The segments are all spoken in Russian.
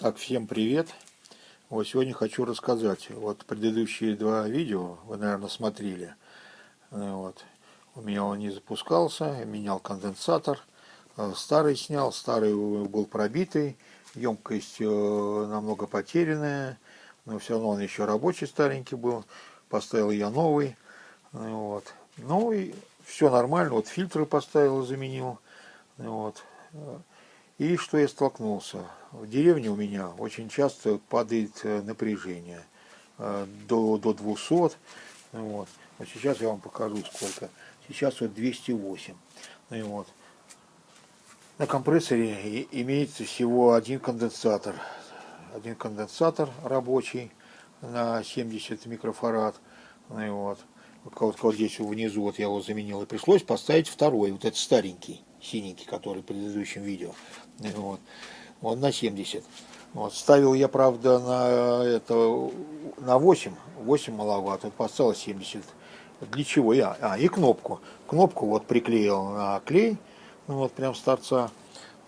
Так, всем привет! Вот сегодня хочу рассказать. Вот предыдущие два видео вы, наверное, смотрели. Вот. У меня он не запускался, я менял конденсатор. Старый снял, старый был пробитый, емкость намного потерянная, но все равно он еще рабочий старенький был. Поставил я новый. Вот. Ну и все нормально. Вот фильтры поставил, заменил. Вот. И что я столкнулся? В деревне у меня очень часто падает напряжение до 200. Вот. Вот сейчас я вам покажу сколько. Сейчас вот 208. И вот. На компрессоре имеется всего один конденсатор. Один конденсатор рабочий на 70 микрофарад. И вот. Вот здесь внизу вот я его заменил. И пришлось поставить второй, вот этот старенький, синенький, который в предыдущем видео. Вот. Он на 70. Вот. Ставил я, правда, на 8 маловато, вот поставил 70. Для чего я? И кнопку. Кнопку вот приклеил на клей, вот прям с торца.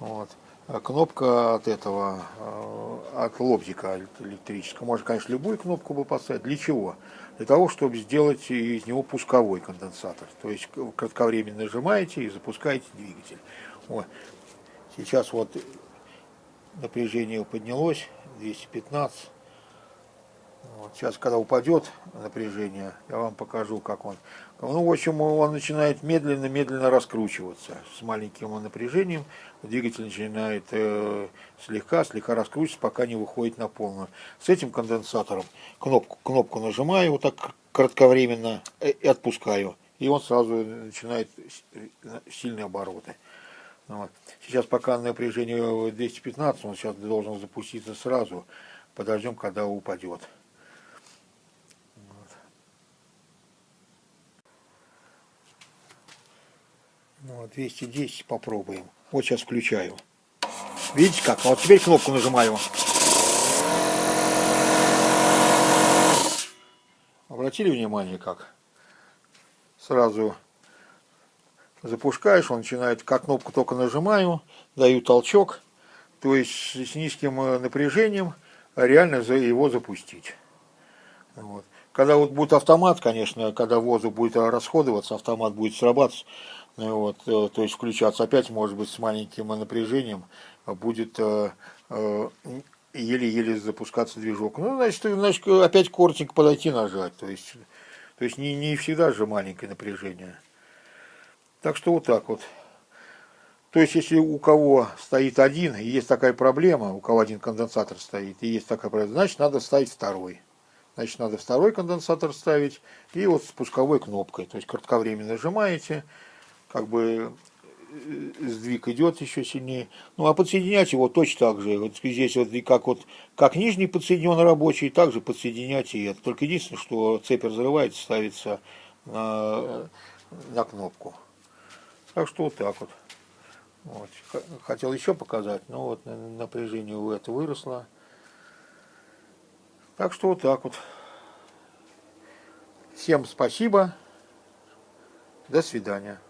Вот. А кнопка от этого, от лобзика электрического. Можно, конечно, любую кнопку бы поставить. Для чего? Для того, чтобы сделать из него пусковой конденсатор. То есть кратковременно нажимаете и запускаете двигатель. Вот. Сейчас вот напряжение поднялось, 215. Вот. Сейчас, когда упадет напряжение, я вам покажу, как он. Ну, в общем, он начинает медленно раскручиваться с маленьким напряжением. Двигатель начинает слегка раскручиваться, пока не выходит на полную. С этим конденсатором кнопку нажимаю вот так кратковременно и отпускаю. И он сразу начинает сильные обороты. Вот. Сейчас пока напряжение 215, он сейчас должен запуститься сразу. Подождем, когда упадет. Вот, 210 попробуем. Вот сейчас включаю. Видите как? Вот теперь кнопку нажимаю. Обратили внимание, как? Сразу запускаешь, он начинает, как кнопку только нажимаю, даю толчок. То есть с низким напряжением реально его запустить. Вот. Когда вот будет автомат, конечно, когда воздух будет расходоваться, автомат будет срабатывать, вот, то есть включаться опять, может быть, с маленьким напряжением, будет еле-еле запускаться движок. Ну, значит, опять коротенько подойти нажать. То есть не всегда же маленькое напряжение. Так что вот так вот. То есть, если у кого стоит один, и есть такая проблема, у кого один конденсатор стоит, и есть такая проблема, значит, надо ставить второй. Значит, надо второй конденсатор ставить, и вот с пусковой кнопкой. То есть, кратковременно нажимаете, как бы сдвиг идет еще сильнее. Ну, а подсоединять его точно так же. Вот здесь вот как нижний подсоединен рабочий, также подсоединять и это. Только единственное, что цепь разрывается, ставится на кнопку. Так что вот так вот. Вот. Хотел еще показать, но вот напряжение у этого выросло. Так что вот так вот. Всем спасибо. До свидания.